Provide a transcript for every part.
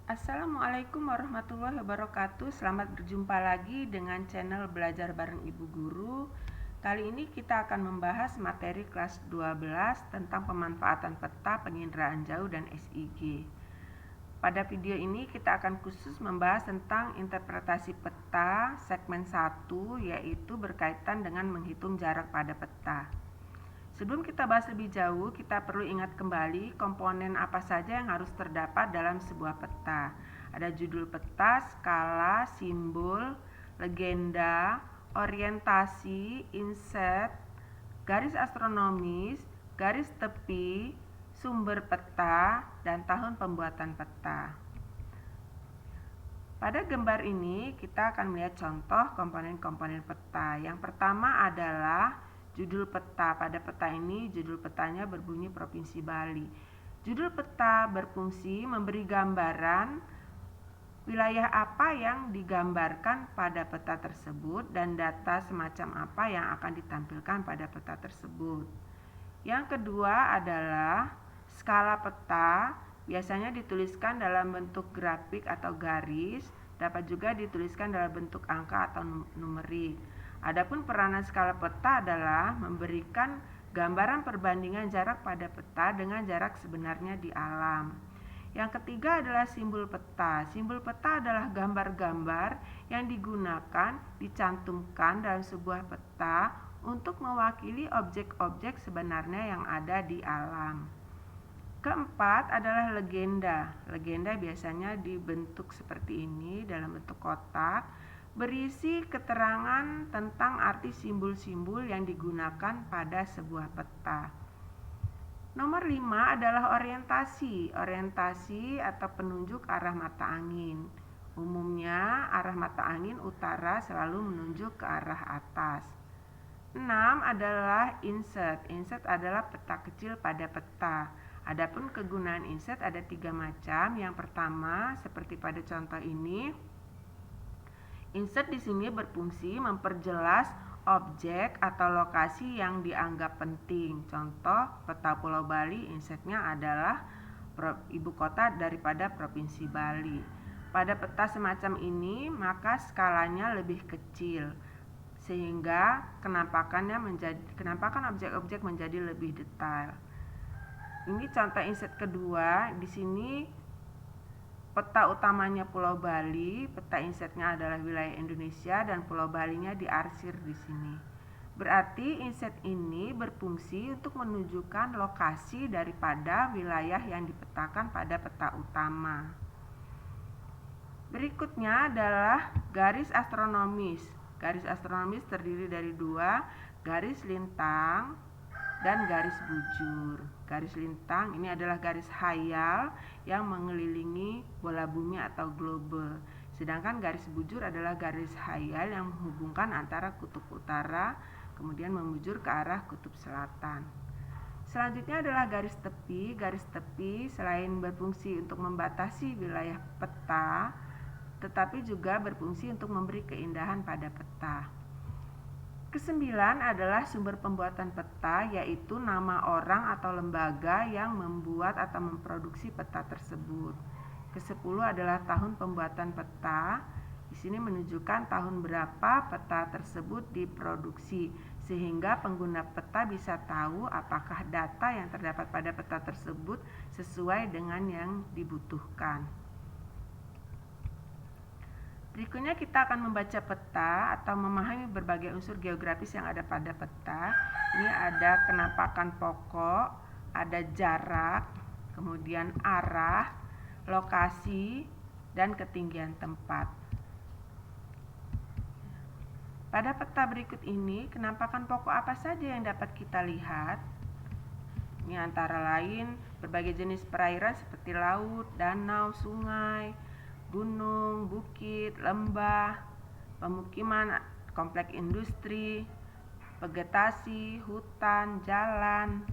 Assalamualaikum warahmatullahi wabarakatuh. Selamat berjumpa lagi dengan channel Belajar Bareng Ibu Guru. Kali ini kita akan membahas materi kelas 12 tentang pemanfaatan peta, penginderaan jauh, dan SIG. Pada video ini kita akan khusus membahas tentang interpretasi peta segmen 1, yaitu berkaitan dengan menghitung jarak pada peta. Sebelum kita bahas lebih jauh, kita perlu ingat kembali komponen apa saja yang harus terdapat dalam sebuah peta. Ada judul peta, skala, simbol, legenda, orientasi, inset, garis astronomis, garis tepi, sumber peta, dan tahun pembuatan peta. Pada gambar ini kita akan melihat contoh komponen-komponen peta. Yang pertama adalah judul peta. Pada peta ini judul petanya berbunyi Provinsi Bali. Judul peta berfungsi memberi gambaran wilayah apa yang digambarkan pada peta tersebut dan data semacam apa yang akan ditampilkan pada peta tersebut. Yang kedua adalah skala peta. Biasanya dituliskan dalam bentuk grafik atau garis, dapat juga dituliskan dalam bentuk angka atau numerik. Adapun peranan skala peta adalah memberikan gambaran perbandingan jarak pada peta dengan jarak sebenarnya di alam. Yang ketiga adalah simbol peta. Simbol peta adalah gambar-gambar yang digunakan, dicantumkan dalam sebuah peta untuk mewakili objek-objek sebenarnya yang ada di alam. Keempat adalah legenda. Legenda biasanya dibentuk seperti ini dalam bentuk kotak, berisi keterangan tentang arti simbol-simbol yang digunakan pada sebuah peta. Nomor 5 adalah orientasi. Orientasi atau penunjuk arah mata angin. Umumnya arah mata angin utara selalu menunjuk ke arah atas. 6 adalah insert. Insert adalah peta kecil pada peta. Adapun kegunaan insert ada 3 macam. Yang pertama, seperti pada contoh ini, insert di sini berfungsi memperjelas objek atau lokasi yang dianggap penting. Contoh, peta Pulau Bali, insertnya adalah ibu kota daripada Provinsi Bali. Pada peta semacam ini, maka skalanya lebih kecil, sehingga kenampakan objek-objek menjadi lebih detail. Ini contoh insert kedua. Di sini peta utamanya Pulau Bali, peta insertnya adalah wilayah Indonesia dan Pulau Balinya diarsir di sini. Berarti insert ini berfungsi untuk menunjukkan lokasi daripada wilayah yang dipetakan pada peta utama. Berikutnya adalah garis astronomis. Garis astronomis terdiri dari 2, garis lintang dan garis bujur. Garis lintang ini adalah garis khayal yang mengelilingi bola bumi atau globe. Sedangkan garis bujur adalah garis khayal yang menghubungkan antara kutub utara kemudian membujur ke arah kutub selatan. Selanjutnya adalah garis tepi. Garis tepi selain berfungsi untuk membatasi wilayah peta, tetapi juga berfungsi untuk memberi keindahan pada peta. Kesembilan adalah sumber pembuatan peta, yaitu nama orang atau lembaga yang membuat atau memproduksi peta tersebut. Kesepuluh adalah tahun pembuatan peta. Di sini menunjukkan tahun berapa peta tersebut diproduksi, sehingga pengguna peta bisa tahu apakah data yang terdapat pada peta tersebut sesuai dengan yang dibutuhkan. Berikutnya kita akan membaca peta atau memahami berbagai unsur geografis yang ada pada peta. Ini ada kenampakan pokok, ada jarak, kemudian arah, lokasi, dan ketinggian tempat. Pada peta berikut ini, kenampakan pokok apa saja yang dapat kita lihat? Ini antara lain berbagai jenis perairan seperti laut, danau, sungai, gunung, bukit, lembah, pemukiman, kompleks industri, vegetasi, hutan, jalan,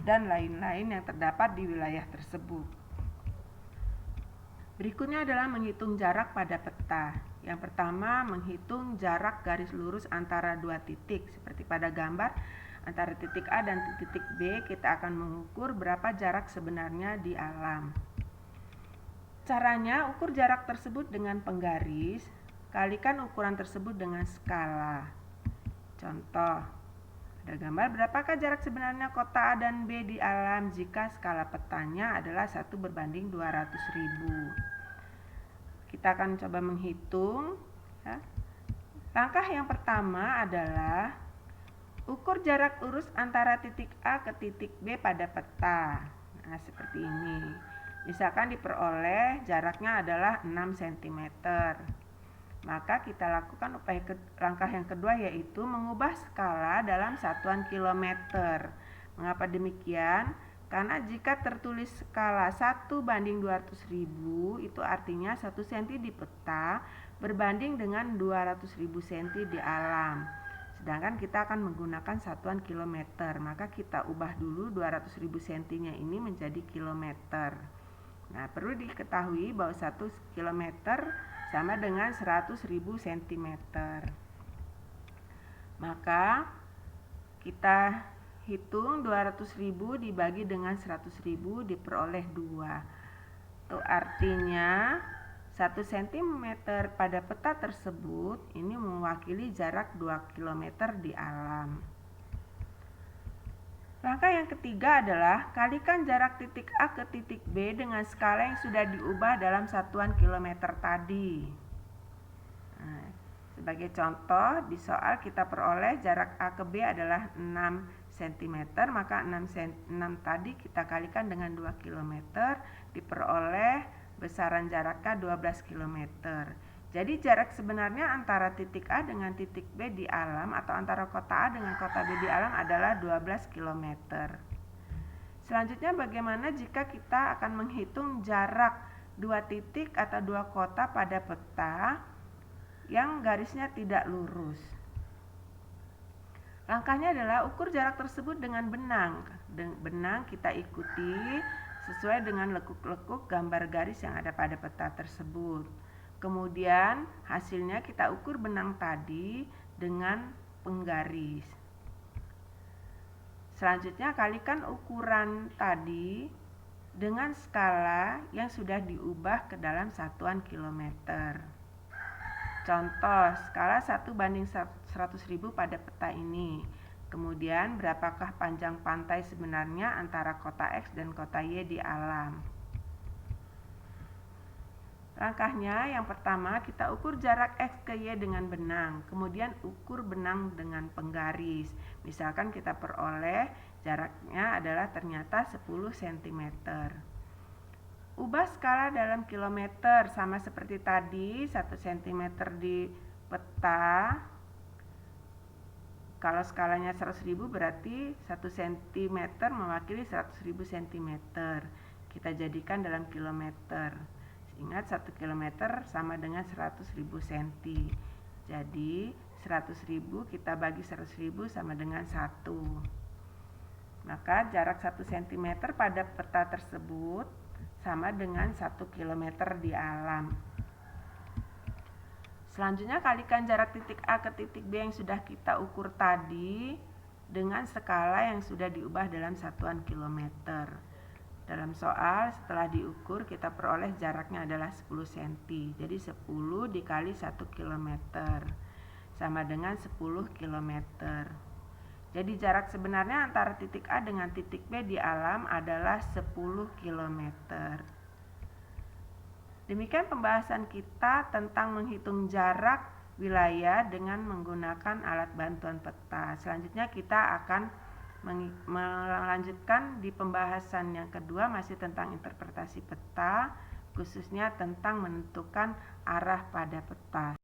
dan lain-lain yang terdapat di wilayah tersebut. Berikutnya adalah menghitung jarak pada peta. Yang pertama, menghitung jarak garis lurus antara 2 titik. Seperti pada gambar, antara titik A dan titik B, kita akan mengukur berapa jarak sebenarnya di alam. Caranya, ukur jarak tersebut dengan penggaris, kalikan ukuran tersebut dengan skala. Contoh, ada gambar berapakah jarak sebenarnya kota A dan B di alam jika skala petanya adalah 1 berbanding 200.000. Kita akan coba menghitung. Ya. Langkah yang pertama adalah ukur jarak lurus antara titik A ke titik B pada peta. Nah, seperti ini. Misalkan diperoleh jaraknya adalah 6 cm. Maka kita lakukan langkah yang kedua, yaitu mengubah skala dalam satuan kilometer. Mengapa demikian? Karena jika tertulis skala 1/200.000, itu artinya 1 cm di peta berbanding dengan 200.000 cm di alam. Sedangkan kita akan menggunakan satuan kilometer, maka kita ubah dulu 200.000 cm-nya ini menjadi kilometer. Nah, perlu diketahui bahwa 1 kilometer sama dengan 100.000 cm. Maka kita hitung 200.000 dibagi dengan 100.000 diperoleh 2. Itu artinya 1 cm pada peta tersebut ini mewakili jarak 2 km di alam. Langkah yang ketiga adalah kalikan jarak titik A ke titik B dengan skala yang sudah diubah dalam satuan kilometer tadi. Nah, sebagai contoh, di soal kita peroleh jarak A ke B adalah 6 cm, maka 6 tadi kita kalikan dengan 2 km, diperoleh besaran jaraknya 12 km. Jadi jarak sebenarnya antara titik A dengan titik B di alam atau antara kota A dengan kota B di alam adalah 12 km. Selanjutnya, bagaimana jika kita akan menghitung jarak 2 titik atau 2 kota pada peta yang garisnya tidak lurus? Langkahnya adalah ukur jarak tersebut dengan benang. Benang kita ikuti sesuai dengan lekuk-lekuk gambar garis yang ada pada peta tersebut. Kemudian hasilnya kita ukur benang tadi dengan penggaris. Selanjutnya kalikan ukuran tadi dengan skala yang sudah diubah ke dalam satuan kilometer. Contoh, skala 1/100.000 pada peta ini. Kemudian berapakah panjang pantai sebenarnya antara kota X dan kota Y di alam? Langkahnya yang pertama, kita ukur jarak X ke Y dengan benang, kemudian ukur benang dengan penggaris. Misalkan kita peroleh jaraknya adalah ternyata 10 cm. Ubah skala dalam kilometer, sama seperti tadi, 1 cm di peta. Kalau skalanya 100.000 berarti 1 cm mewakili 100.000 cm. Kita jadikan dalam kilometer. Ingat, 1 km sama dengan 100.000 cm. Jadi 100.000 kita bagi 100.000 sama dengan 1. Maka jarak 1 cm pada peta tersebut sama dengan 1 km di alam. Selanjutnya kalikan jarak titik A ke titik B yang sudah kita ukur tadi dengan skala yang sudah diubah dalam satuan kilometer. Dalam soal, setelah diukur kita peroleh jaraknya adalah 10 cm. Jadi 10 dikali 1 km sama dengan 10 km. Jadi jarak sebenarnya antara titik A dengan titik B di alam adalah 10 km. Demikian pembahasan kita tentang menghitung jarak wilayah dengan menggunakan alat bantuan peta. Selanjutnya kita akan melanjutkan di pembahasan yang kedua, masih tentang interpretasi peta, khususnya tentang menentukan arah pada peta.